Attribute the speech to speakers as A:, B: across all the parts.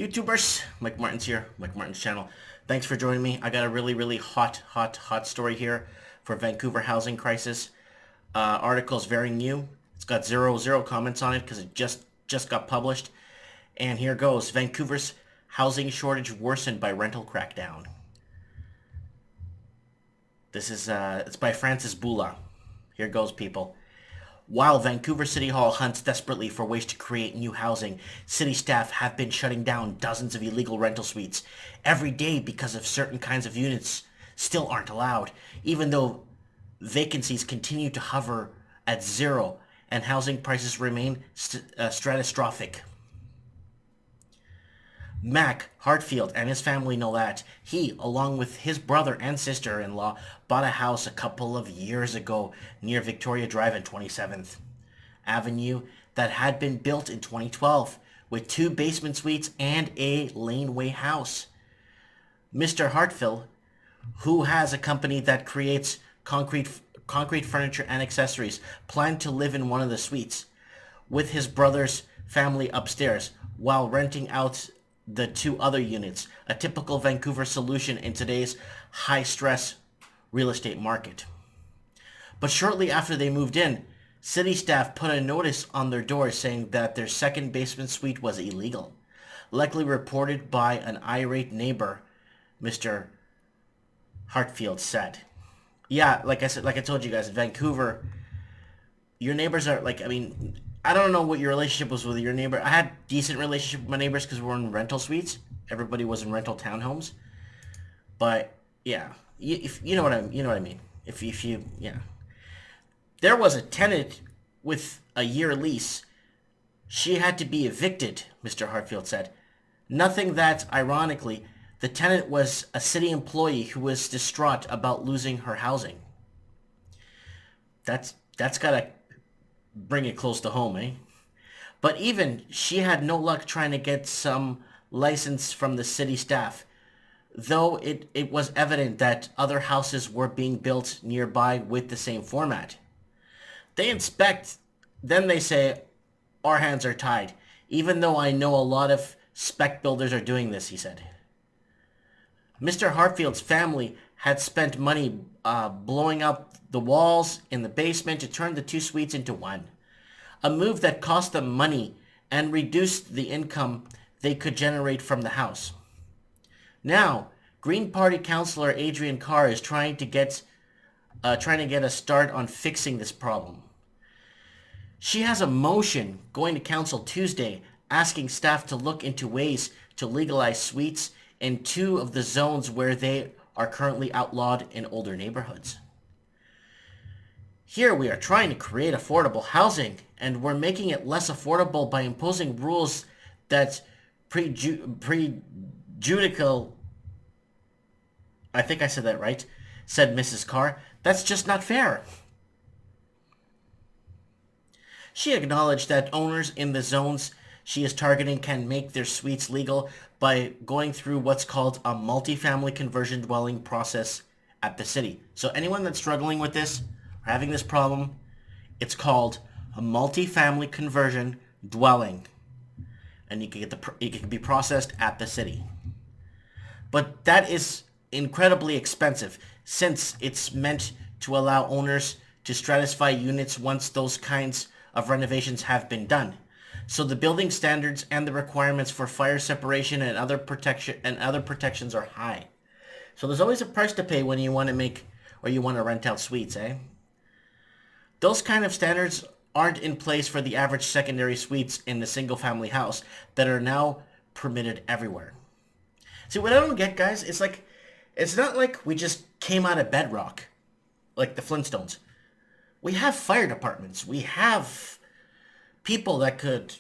A: YouTubers, Mike Martin's here, Mike Martin's channel. Thanks for joining me. I got a really hot story here for Vancouver housing crisis. Article's very new. It's got zero comments on it because it just got published. And here goes. Vancouver's housing shortage worsened by rental crackdown. This is it's by Francis Bula. Here goes, people. While Vancouver City Hall hunts desperately for ways to create new housing, city staff have been shutting down dozens of illegal rental suites every day because of certain kinds of units still aren't allowed, even though vacancies continue to hover at zero and housing prices remain stratospheric. Mac Hartfield and his family know that. He, along with his brother and sister-in-law, bought a house a couple of years ago near Victoria Drive and 27th Avenue that had been built in 2012 with 2 basement suites and a laneway house. Mr. Hartfield, who has a company that creates concrete furniture and accessories, planned to live in one of the suites with his brother's family upstairs while renting out the 2 other units, a typical Vancouver solution in today's high-stress real estate market. But shortly after they moved in, city staff put a notice on their doors saying that their second basement suite was illegal, likely reported by an irate neighbor, Mr. Hartfield said. Yeah, like I told you guys, in Vancouver, your neighbors are I don't know what your relationship was with your neighbor. I had decent relationship with my neighbors because we were in rental suites. Everybody was in rental townhomes. But yeah, you know what I mean. If you there was a tenant with a year lease. She had to be evicted, Mr. Hartfield said. Nothing that, ironically, the tenant was a city employee who was distraught about losing her housing. That's gotta bring it close to home, eh? But even she had no luck trying to get some license from the city staff, though it was evident that other houses were being built nearby with the same format. They inspect, then they say, our hands are tied, even though I know a lot of spec builders are doing this, he said. Mr. Hartfield's family had spent money blowing up the walls in the basement to turn the 2 suites into one, a move that cost them money and reduced the income they could generate from the house. Now, Green Party councillor Adrian Carr is trying to get a start on fixing this problem. She has a motion going to council Tuesday asking staff to look into ways to legalize suites in 2 of the zones where they are currently outlawed in older neighborhoods. Here we are trying to create affordable housing, and we're making it less affordable by imposing rules that prejudicial, I think I said that right, said Mrs. Carr. That's just not fair. She acknowledged that owners in the zones she is targeting can make their suites legal by going through what's called a multifamily conversion dwelling process at the city. So anyone that's struggling with this, or having this problem, it's called a multifamily conversion dwelling. And it can be processed at the city. But that is incredibly expensive since it's meant to allow owners to stratify units once those kinds of renovations have been done. So the building standards and the requirements for fire separation and other protections are high. So there's always a price to pay when you want to make or you want to rent out suites, eh? Those kind of standards aren't in place for the average secondary suites in the single-family house that are now permitted everywhere. See, what I don't get, guys, it's not like we just came out of bedrock, like the Flintstones. We have fire departments. We have people that could,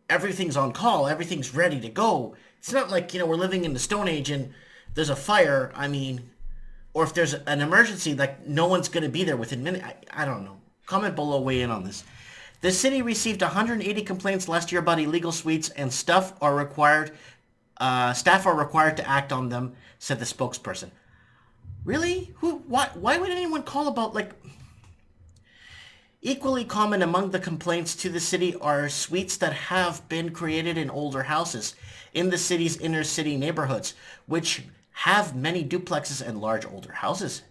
A: everything's on call. Everything's ready to go. It's not like, we're living in the Stone Age and there's a fire, or if there's an emergency, like no one's going to be there within minutes. I don't know. Comment below, weigh in on this. The city received 180 complaints last year about illegal suites, and staff are required to act on them, said the spokesperson. Really? Why would anyone call about, Equally common among the complaints to the city are suites that have been created in older houses in the city's inner city neighborhoods, which have many duplexes and large older houses.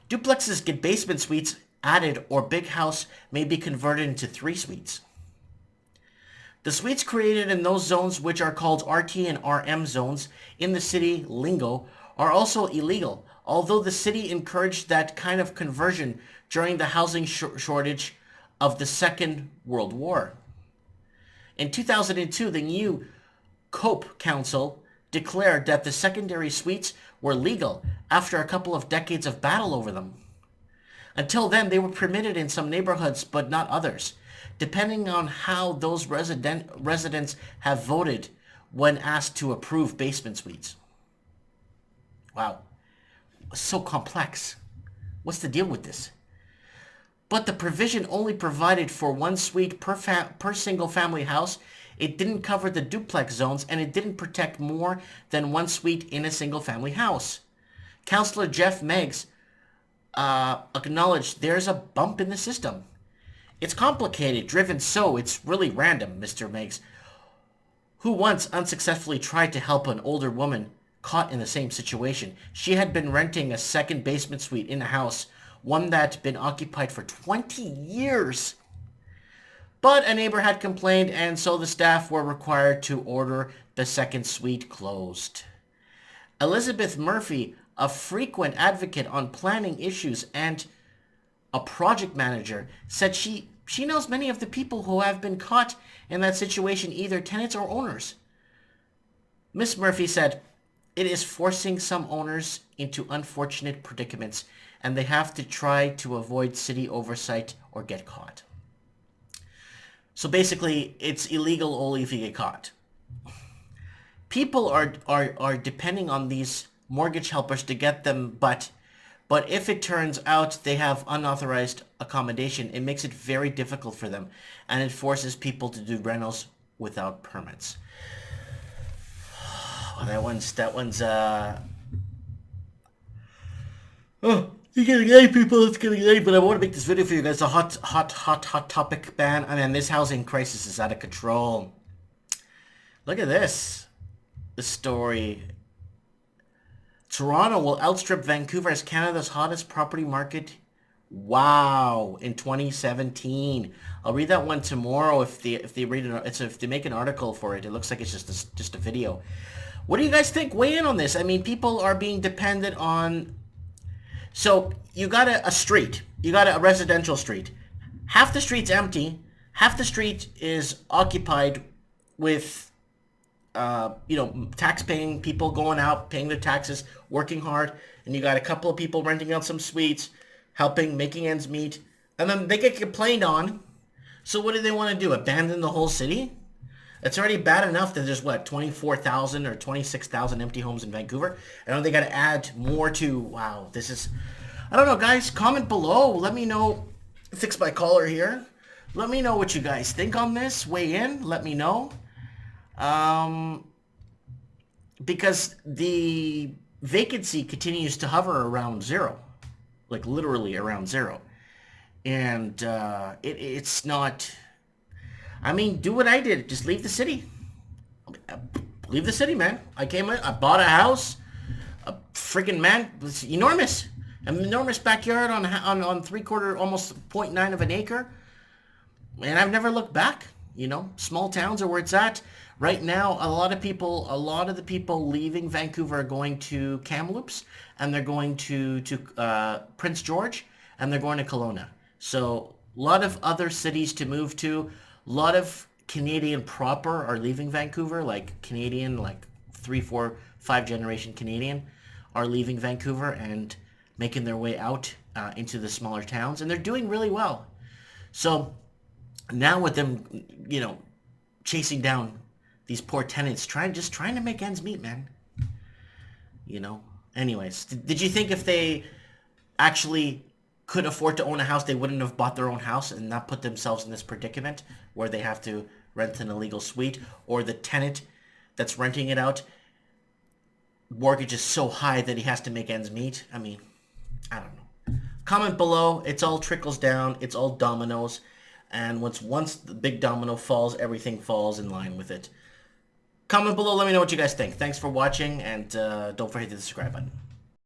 A: Duplexes get basement suites added, or big house may be converted into 3 suites. The suites created in those zones, which are called RT and RM zones in the city lingo, are also illegal, although the city encouraged that kind of conversion during the housing shortage of the Second World War. In 2002, the new Cope Council declared that the secondary suites were legal after a couple of decades of battle over them. Until then, they were permitted in some neighborhoods, but not others, depending on how those residents have voted when asked to approve basement suites. Wow, so complex. What's the deal with this? But the provision only provided for 1 suite per single family house. It didn't cover the duplex zones, and it didn't protect more than 1 suite in a single family house. Councillor Jeff Meggs acknowledged there's a bump in the system. It's complicated, driven, so it's really random, Mr. Meggs, who once unsuccessfully tried to help an older woman caught in the same situation. She had been renting a second basement suite in a house, one that'd been occupied for 20 years. But a neighbor had complained, and so the staff were required to order the second suite closed. Elizabeth Murphy, a frequent advocate on planning issues and a project manager, said she knows many of the people who have been caught in that situation, either tenants or owners. Miss Murphy said, "It is forcing some owners into unfortunate predicaments, and they have to try to avoid city oversight or get caught." So basically, it's illegal only if you get caught. People are depending on these mortgage helpers to get them, but if it turns out they have unauthorized accommodation, it makes it very difficult for them, and it forces people to do rentals without permits. That one's oh, it's getting late, people. It's getting late, but I want to make this video for you guys. A hot topic ban. I mean, this housing crisis is out of control. Look at this. The story. Toronto will outstrip Vancouver as Canada's hottest property market. Wow, in 2017. I'll read that one tomorrow if they read it. If they make an article for it. It looks like it's just a video. What do you guys think? Weigh in on this. I mean, people are being dependent on. So you got a street. You got a residential street. Half the street's empty. Half the street is occupied with tax-paying people going out, paying their taxes, working hard, and you got a couple of people renting out some suites, helping, making ends meet, and then they get complained on. So what do they want to do? Abandon the whole city? It's already bad enough that there's, 24,000 or 26,000 empty homes in Vancouver. I know they got to add more to, wow, this is, I don't know, guys, comment below. Let me know, fix my collar here. Let me know what you guys think on this. Weigh in, let me know. Because the vacancy continues to hover around zero, like literally around zero. And it's not, I mean, do what I did. Just leave the city. Leave the city, man. I came in, I bought a house, a freaking man, it's enormous. An enormous backyard on 3/4, almost 0.9 of an acre. And I've never looked back. Small towns are where it's at. Right now, a lot of the people leaving Vancouver are going to Kamloops, and they're going to Prince George, and they're going to Kelowna. So a lot of other cities to move to. A lot of Canadian proper are leaving Vancouver, like Canadian, like 3, 4, 5 generation Canadian are leaving Vancouver and making their way out into the smaller towns, and they're doing really well. So now with them, chasing down these poor tenants, trying to make ends meet, man. Anyways, did you think if they actually could afford to own a house, they wouldn't have bought their own house and not put themselves in this predicament where they have to rent an illegal suite, or the tenant that's renting it out, mortgage is so high that he has to make ends meet? I mean, I don't know. Comment below. It's all trickles down. It's all dominoes. And once the big domino falls, everything falls in line with it. Comment below. Let me know what you guys think. Thanks for watching, and don't forget to hit the subscribe button.